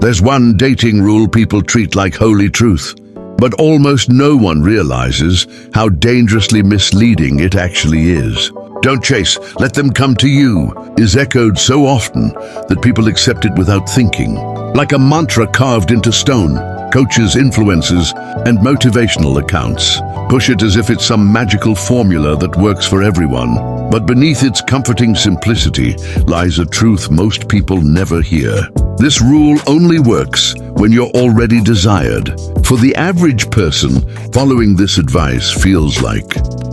There's one dating rule people treat like holy truth, but almost no one realizes how dangerously misleading it actually is. Don't chase, let them come to you, is echoed so often that people accept it without thinking. Like a mantra carved into stone, coaches, influencers, and motivational accounts push it as if it's some magical formula that works for everyone. But beneath its comforting simplicity lies a truth most people never hear. This rule only works when you're already desired. For the average person, following this advice feels like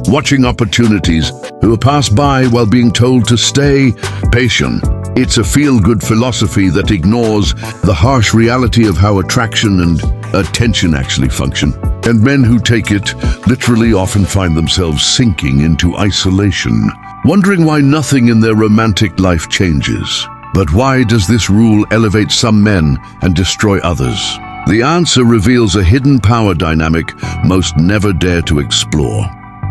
watching opportunities who pass by while being told to stay patient. It's a feel-good philosophy that ignores the harsh reality of how attraction and attention actually function. And men who take it literally often find themselves sinking into isolation, wondering why nothing in their romantic life changes. But why does this rule elevate some men and destroy others? The answer reveals a hidden power dynamic most never dare to explore.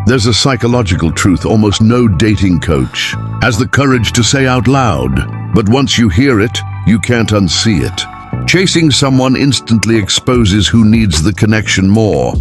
There's a psychological truth almost no dating coach has the courage to say out loud, but once you hear it, you can't unsee it. Chasing someone instantly exposes who needs the connection more,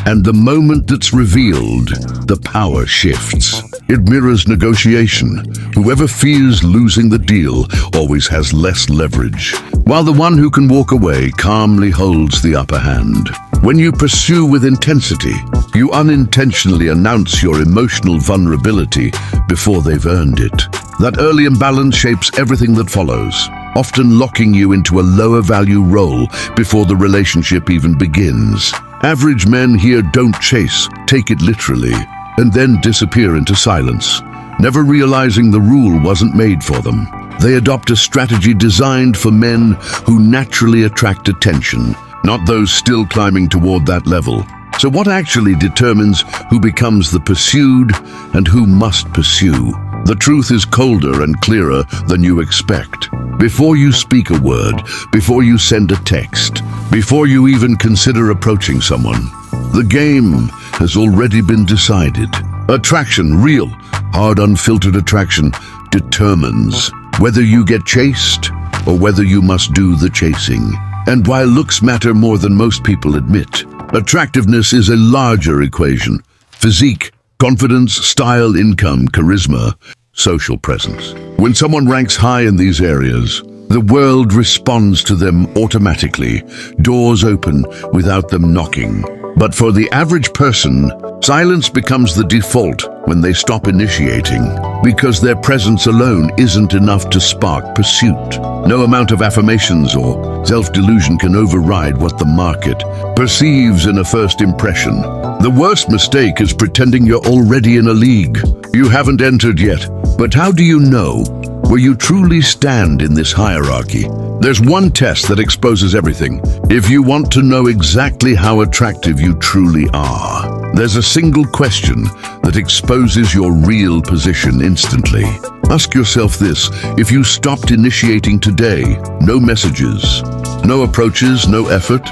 and the moment that's revealed, the power shifts. It mirrors negotiation. Whoever fears losing the deal always has less leverage, while the one who can walk away calmly holds the upper hand. When you pursue with intensity, you unintentionally announce your emotional vulnerability before they've earned it. That early imbalance shapes everything that follows, often locking you into a lower value role before the relationship even begins. Average men here don't chase, take it literally, and then disappear into silence, never realizing the rule wasn't made for them. They adopt a strategy designed for men who naturally attract attention, not those still climbing toward that level. So what actually determines who becomes the pursued and who must pursue? The truth is colder and clearer than you expect. Before you speak a word, before you send a text, before you even consider approaching someone, the game has already been decided. Attraction, real, hard, unfiltered attraction, determines whether you get chased or whether you must do the chasing. And while looks matter more than most people admit, attractiveness is a larger equation. Physique, confidence, style, income, charisma, social presence. When someone ranks high in these areas, the world responds to them automatically. Doors open without them knocking. But for the average person, silence becomes the default when they stop initiating, because their presence alone isn't enough to spark pursuit. No amount of affirmations or self-delusion can override what the market perceives in a first impression. The worst mistake is pretending you're already in a league you haven't entered yet. But how do you know where you truly stand in this hierarchy? There's one test that exposes everything. If you want to know exactly how attractive you truly are, there's a single question that exposes your real position instantly. Ask yourself this: if you stopped initiating today, no messages, no approaches, no effort,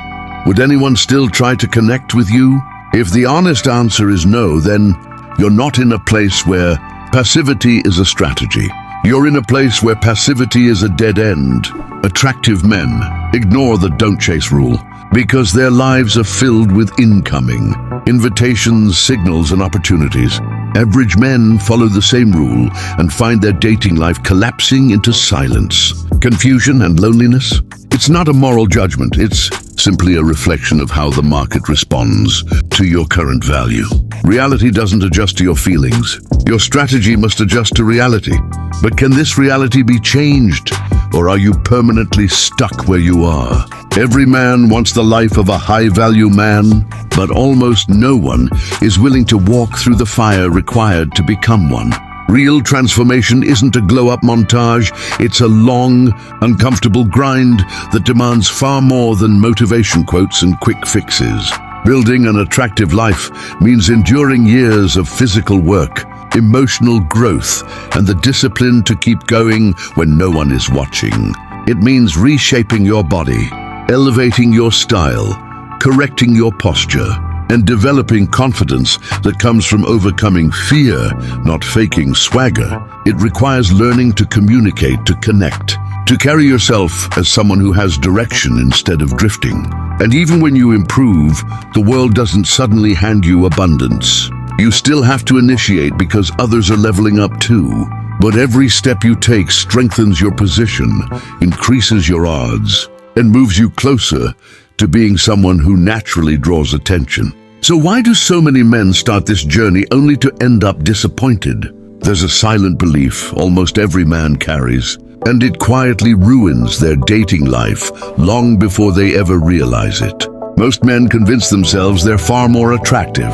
would anyone still try to connect with you? If the honest answer is no, then you're not in a place where passivity is a strategy. You're in a place where passivity is a dead end. Attractive men ignore the don't chase rule because their lives are filled with incoming invitations, signals, and opportunities. Average men follow the same rule and find their dating life collapsing into silence, confusion, and loneliness. It's not a moral judgment, it's simply a reflection of how the market responds to your current value. Reality doesn't adjust to your feelings. Your strategy must adjust to reality. But can this reality be changed, or are you permanently stuck where you are? Every man wants the life of a high-value man, but almost no one is willing to walk through the fire required to become one. Real transformation isn't a glow-up montage, it's a long, uncomfortable grind that demands far more than motivation quotes and quick fixes. Building an attractive life means enduring years of physical work, emotional growth, and the discipline to keep going when no one is watching. It means reshaping your body, elevating your style, correcting your posture, and developing confidence that comes from overcoming fear, not faking swagger. It requires learning to communicate, to connect, to carry yourself as someone who has direction instead of drifting. And even when you improve, the world doesn't suddenly hand you abundance. You still have to initiate because others are leveling up too. But every step you take strengthens your position, increases your odds, and moves you closer to being someone who naturally draws attention. So why do so many men start this journey only to end up disappointed? There's a silent belief almost every man carries, and it quietly ruins their dating life long before they ever realize it. Most men convince themselves they're far more attractive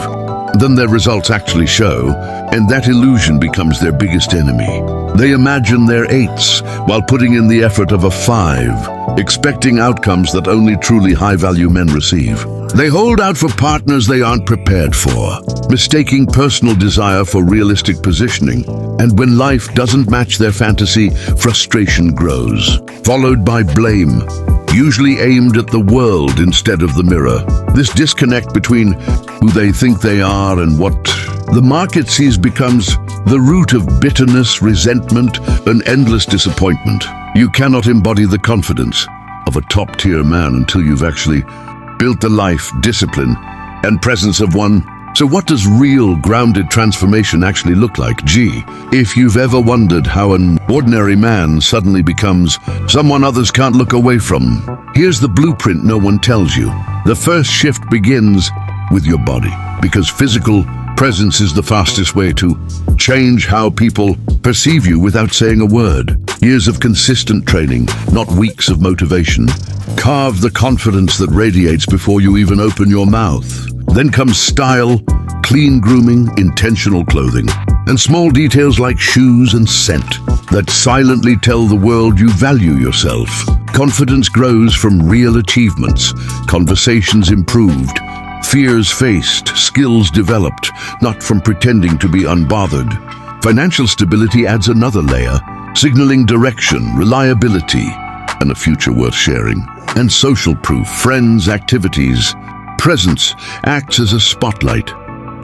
than their results actually show, and that illusion becomes their biggest enemy. They imagine they're 8s while putting in the effort of a 5, expecting outcomes that only truly high-value men receive. They hold out for partners they aren't prepared for, mistaking personal desire for realistic positioning. And when life doesn't match their fantasy, frustration grows, followed by blame, usually aimed at the world instead of the mirror. This disconnect between who they think they are and what the market sees becomes the root of bitterness, resentment, and endless disappointment. You cannot embody the confidence of a top-tier man until you've actually built the life, discipline, and presence of one. So what does real, grounded transformation actually look like? If you've ever wondered how an ordinary man suddenly becomes someone others can't look away from, here's the blueprint no one tells you. The first shift begins with your body, because physical presence is the fastest way to change how people perceive you without saying a word. Years of consistent training, not weeks of motivation, carve the confidence that radiates before you even open your mouth. Then comes style, clean grooming, intentional clothing, and small details like shoes and scent that silently tell the world you value yourself. Confidence grows from real achievements, conversations improved, fears faced, skills developed, not from pretending to be unbothered. Financial stability adds another layer, signaling direction, reliability, and a future worth sharing. And social proof, friends, activities, presence acts as a spotlight,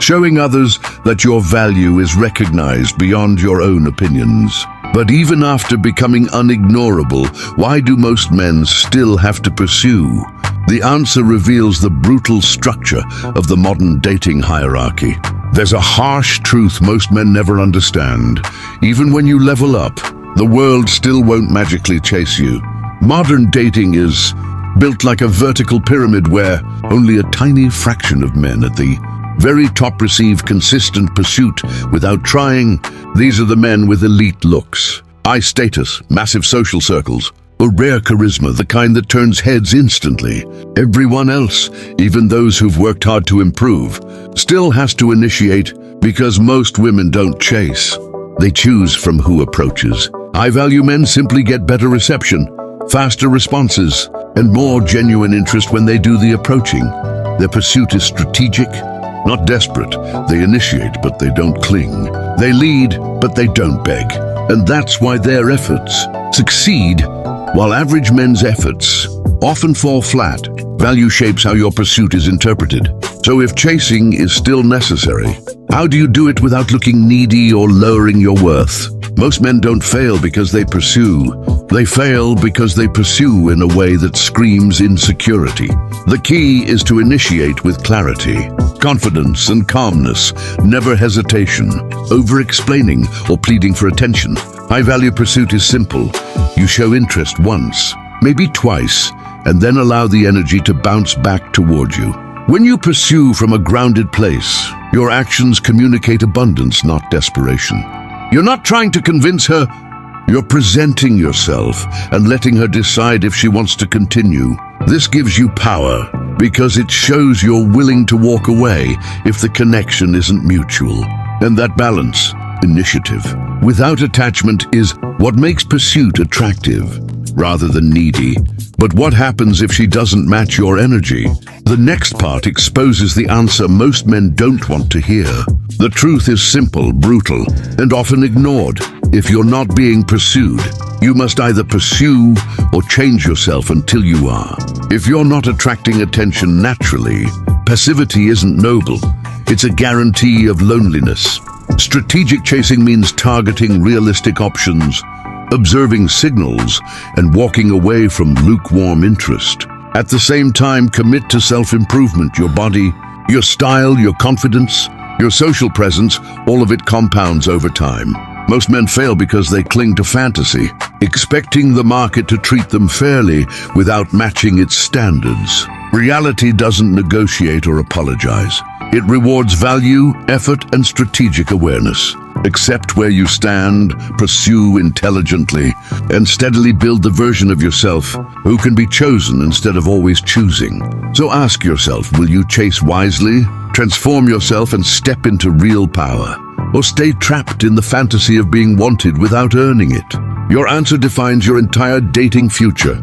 showing others that your value is recognized beyond your own opinions. But even after becoming unignorable, why do most men still have to pursue? The answer reveals the brutal structure of the modern dating hierarchy. There's a harsh truth most men never understand. Even when you level up, the world still won't magically chase you. Modern dating is built like a vertical pyramid where only a tiny fraction of men at the very top receive consistent pursuit without trying. These are the men with elite looks, high status, massive social circles, or rare charisma, the kind that turns heads instantly. Everyone else, even those who've worked hard to improve, still has to initiate, because most women don't chase. They choose from who approaches. High-value men simply get better reception, faster responses, and more genuine interest when they do the approaching. Their pursuit is strategic, not desperate. They initiate, but they don't cling. They lead, but they don't beg. And that's why their efforts succeed, while average men's efforts often fall flat. Value shapes how your pursuit is interpreted. So if chasing is still necessary, how do you do it without looking needy or lowering your worth? Most men don't fail because they pursue. They fail because they pursue in a way that screams insecurity. The key is to initiate with clarity, confidence and calmness, never hesitation, over-explaining or pleading for attention. High-value pursuit is simple. You show interest once, maybe twice, and then allow the energy to bounce back toward you. When you pursue from a grounded place, your actions communicate abundance, not desperation. You're not trying to convince her. You're presenting yourself and letting her decide if she wants to continue. This gives you power because it shows you're willing to walk away if the connection isn't mutual. And that balance, initiative, without attachment, is what makes pursuit attractive rather than needy. But what happens if she doesn't match your energy? The next part exposes the answer most men don't want to hear. The truth is simple, brutal, and often ignored. If you're not being pursued, you must either pursue or change yourself until you are. If you're not attracting attention naturally, passivity isn't noble. It's a guarantee of loneliness. Strategic chasing means targeting realistic options, observing signals and walking away from lukewarm interest. At the same time, commit to self-improvement. Your body, your style, your confidence, your social presence, all of it compounds over time. Most men fail because they cling to fantasy, expecting the market to treat them fairly without matching its standards. Reality doesn't negotiate or apologize. It rewards value, effort, and strategic awareness. Accept where you stand, pursue intelligently, and steadily build the version of yourself who can be chosen instead of always choosing. So ask yourself, will you chase wisely, transform yourself and step into real power, or stay trapped in the fantasy of being wanted without earning it? Your answer defines your entire dating future.